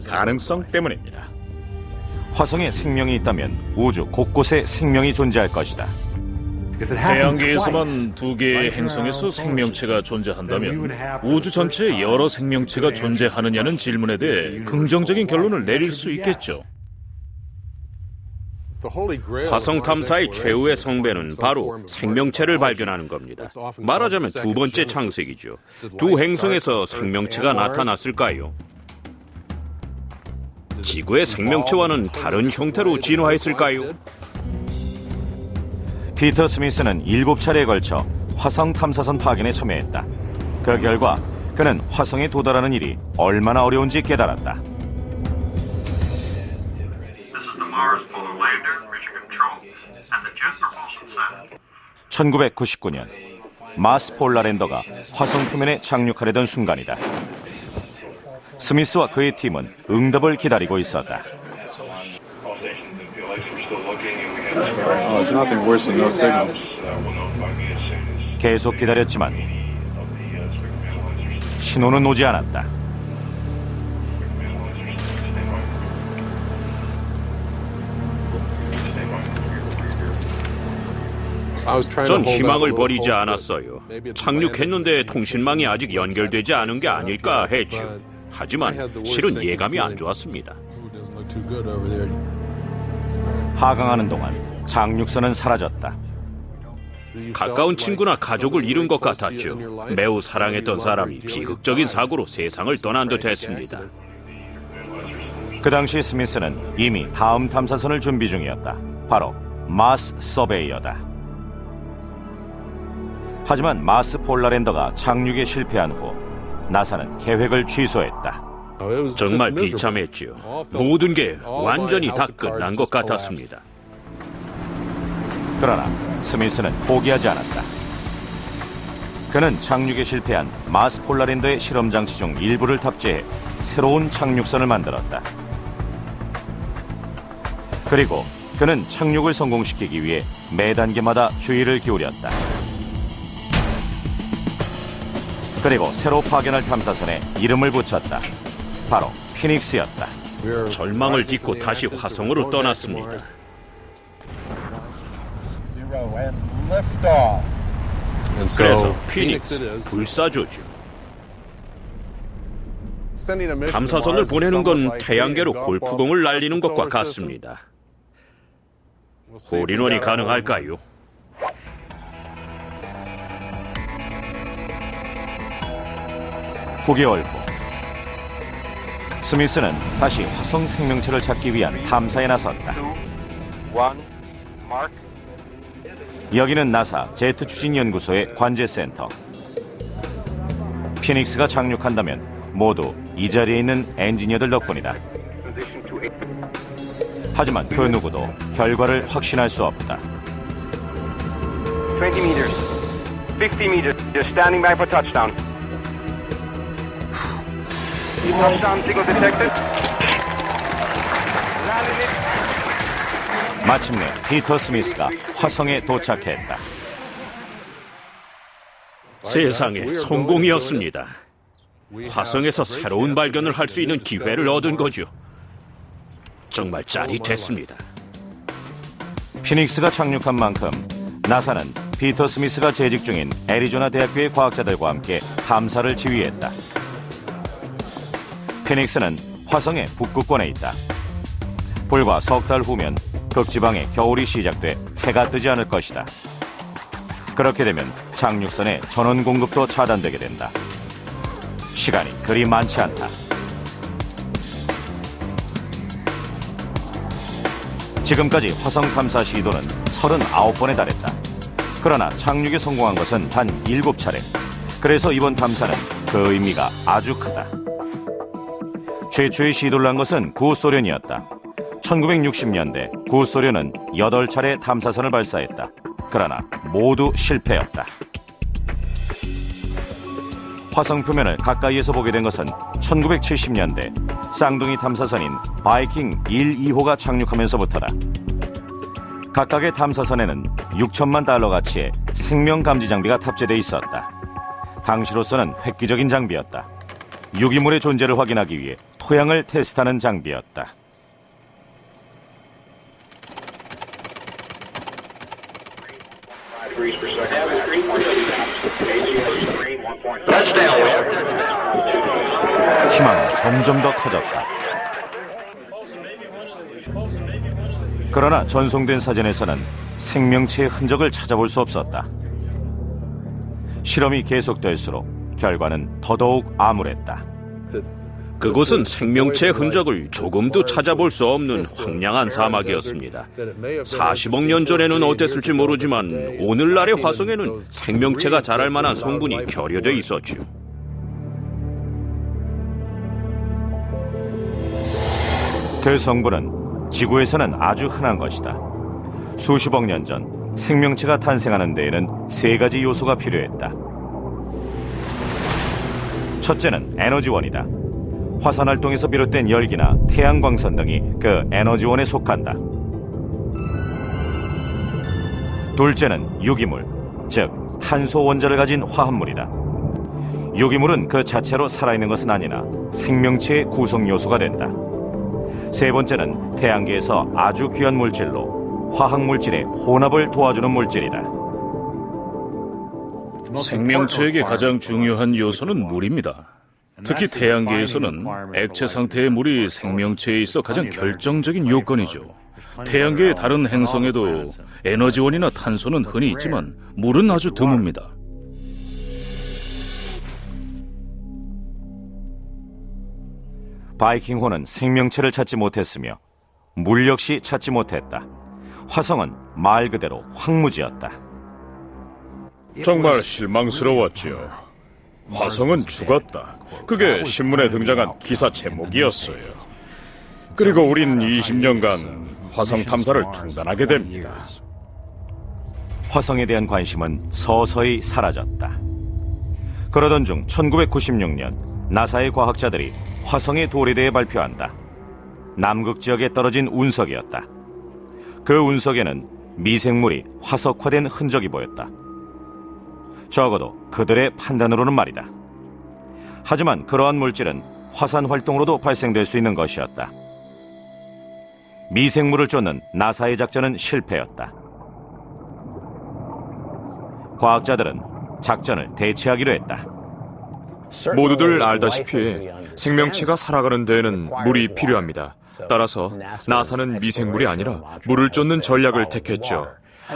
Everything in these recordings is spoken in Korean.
가능성 때문입니다. 화성에 생명이 있다면 우주 곳곳에 생명이 존재할 것이다. 태양계에서만 2개의 행성에서 생명체가 존재한다면 우주 전체에 여러 생명체가 존재하느냐는 질문에 대해 긍정적인 결론을 내릴 수 있겠죠. 화성 탐사의 최후의 성배는 바로 생명체를 발견하는 겁니다. 말하자면 2번째 창세기죠. 2 행성에서 생명체가 나타났을까요? 지구의 생명체와는 다른 형태로 진화했을까요? 피터 스미스는 7차례에 걸쳐 화성 탐사선 파견에 참여했다. 그 결과 그는 화성에 도달하는 일이 얼마나 어려운지 깨달았다. 1999년 마스 폴라랜더가 화성 표면에 착륙하려던 순간이다. 스미스와 그의 팀은 응답을 기다리고 있었다. 계속 기다렸지만 신호는 오지 않았다. 전 희망을 버리지 않았어요. 착륙했는데 통신망이 아직 연결되지 않은 게 아닐까 했죠. 하지만 실은 예감이 안 좋았습니다. 하강하는 동안 착륙선은 사라졌다. 가까운 친구나 가족을 잃은 것 같았죠. 매우 사랑했던 사람이 비극적인 사고로 세상을 떠난 듯 했습니다. 그 당시 스미스는 이미 다음 탐사선을 준비 중이었다. 바로 마스 서베이어다. 하지만 마스 폴라랜더가 착륙에 실패한 후 나사는 계획을 취소했다. 정말 비참했지요. 모든 게 완전히 다 끝난 것 같았습니다. 그러나 스미스는 포기하지 않았다. 그는 착륙에 실패한 마스 폴라랜더의 실험장치 중 일부를 탑재해 새로운 착륙선을 만들었다. 그리고 그는 착륙을 성공시키기 위해 매 단계마다 주의를 기울였다. 그리고 새로 파견할 탐사선에 이름을 붙였다. 바로 피닉스였다. 절망을 딛고 다시 화성으로 떠났습니다. 그래서 피닉스, 불사조죠. 탐사선을 보내는 건 태양계로 골프공을 날리는 것과 같습니다. 홀인원이 가능할까요? (9개월) 후 스미스는 다시 화성 생명체를 찾기 위한 탐사에 나섰다. 여기는 나사 제트 추진 연구소의 관제센터. 피닉스가 착륙한다면 모두 이 자리에 있는 엔지니어들 덕분이다. 하지만 그 누구도 결과를 확신할 수 없다. 20 meters, 50 meters, just standing by for touchdown. Touchdown signal detected. 마침내 피터 스미스가 화성에 도착했다. 세상에, 성공이었습니다. 화성에서 새로운 발견을 할 수 있는 기회를 얻은 거죠. 정말 짜릿했습니다. 피닉스가 착륙한 만큼 나사는 피터 스미스가 재직 중인 애리조나 대학교의 과학자들과 함께 탐사를 지휘했다. 피닉스는 화성의 북극권에 있다. 불과 석 달 후면 극지방에 겨울이 시작돼 해가 뜨지 않을 것이다. 그렇게 되면 착륙선의 전원 공급도 차단되게 된다. 시간이 그리 많지 않다. 지금까지 화성 탐사 시도는 39번에 달했다. 그러나 착륙에 성공한 것은 단 7차례. 그래서 이번 탐사는 그 의미가 아주 크다. 최초의 시도를 한 것은 구소련이었다. 1960년대 구소련은 8차례 탐사선을 발사했다. 그러나 모두 실패였다. 화성 표면을 가까이에서 보게 된 것은 1970년대 쌍둥이 탐사선인 바이킹 1, 2호가 착륙하면서부터다. 각각의 탐사선에는 6천만 달러 가치의 생명 감지 장비가 탑재돼 있었다. 당시로서는 획기적인 장비였다. 유기물의 존재를 확인하기 위해 토양을 테스트하는 장비였다. 희망은 점점 더 커졌다. 그러나 전송된 사진에서는 생명체의 흔적을 찾아볼 수 없었다. 실험이 계속될수록 결과는 더더욱 암울했다. 그곳은 생명체의 흔적을 조금도 찾아볼 수 없는 황량한 사막이었습니다. 40억 년 전에는 어땠을지 모르지만 오늘날의 화성에는 생명체가 자랄 만한 성분이 결여돼 있었죠. 그 성분은 지구에서는 아주 흔한 것이다. 수십억 년 전 생명체가 탄생하는 데에는 세 가지 요소가 필요했다. 첫째는 에너지원이다. 화산 활동에서 비롯된 열기나 태양광선 등이 그 에너지원에 속한다. 둘째는 유기물, 즉 탄소 원자를 가진 화합물이다. 유기물은 그 자체로 살아있는 것은 아니나 생명체의 구성 요소가 된다. 세 번째는 태양계에서 아주 귀한 물질로 화학물질의 혼합을 도와주는 물질이다. 생명체에게 가장 중요한 요소는 물입니다. 특히 태양계에서는 액체 상태의 물이 생명체에 있어 가장 결정적인 요건이죠. 태양계의 다른 행성에도 에너지원이나 탄소는 흔히 있지만 물은 아주 드뭅니다. 바이킹호는 생명체를 찾지 못했으며 물 역시 찾지 못했다. 화성은 말 그대로 황무지였다. 정말 실망스러웠지요. 화성은 죽었다. 그게 신문에 등장한 기사 제목이었어요. 그리고 우린 20년간 화성 탐사를 중단하게 됩니다. 화성에 대한 관심은 서서히 사라졌다. 그러던 중 1996년 나사의 과학자들이 화성의 돌에 대해 발표한다. 남극 지역에 떨어진 운석이었다. 그 운석에는 미생물이 화석화된 흔적이 보였다. 적어도 그들의 판단으로는 말이다. 하지만 그러한 물질은 화산 활동으로도 발생될 수 있는 것이었다. 미생물을 쫓는 나사의 작전은 실패였다. 과학자들은 작전을 대체하기로 했다. 모두들 알다시피 생명체가 살아가는 데에는 물이 필요합니다. 따라서 나사는 미생물이 아니라 물을 쫓는 전략을 택했죠.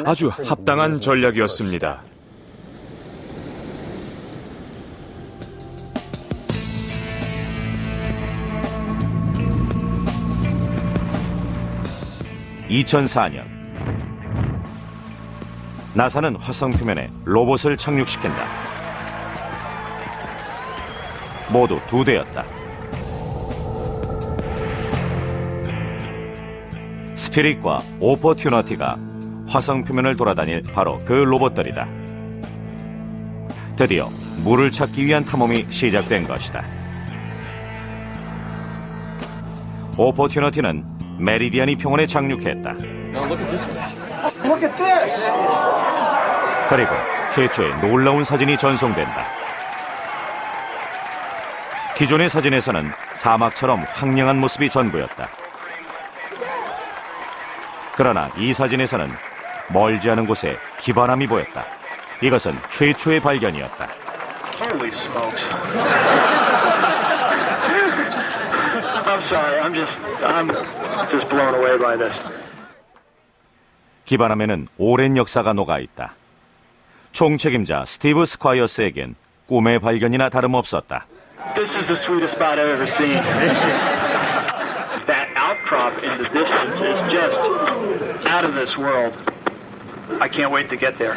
아주 합당한 전략이었습니다. (2004년) 나사는 화성 표면에 로봇을 착륙시킨다. 모두 2대였다. 스피릿과 오퍼튜너티가 화성 표면을 돌아다닐 바로 그 로봇들이다. 드디어 물을 찾기 위한 탐험이 시작된 것이다. 오퍼튜너티는 메리디아니 평원에 착륙했다. 그리고 최초의 놀라운 사진이 전송된다. 기존의 사진에서는 사막처럼 황량한 모습이 전부였다. 그러나 이 사진에서는 멀지 않은 곳에 기반함이 보였다. 이것은 최초의 발견이었다. Holy smokes. I'm sorry. I'm just blown away by this. 기반함에는 오랜 역사가 녹아있다. 총책임자 스티브 스콰이어스에겐 꿈의 발견이나 다름없었다. This is the sweetest spot I've ever seen. That outcrop in the distance is just out of this world. I can't wait to get there.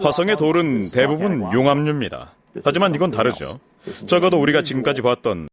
화성의 돌은 대부분 용암류입니다. 하지만 이건 다르죠. 적어도 우리가 지금까지 봤던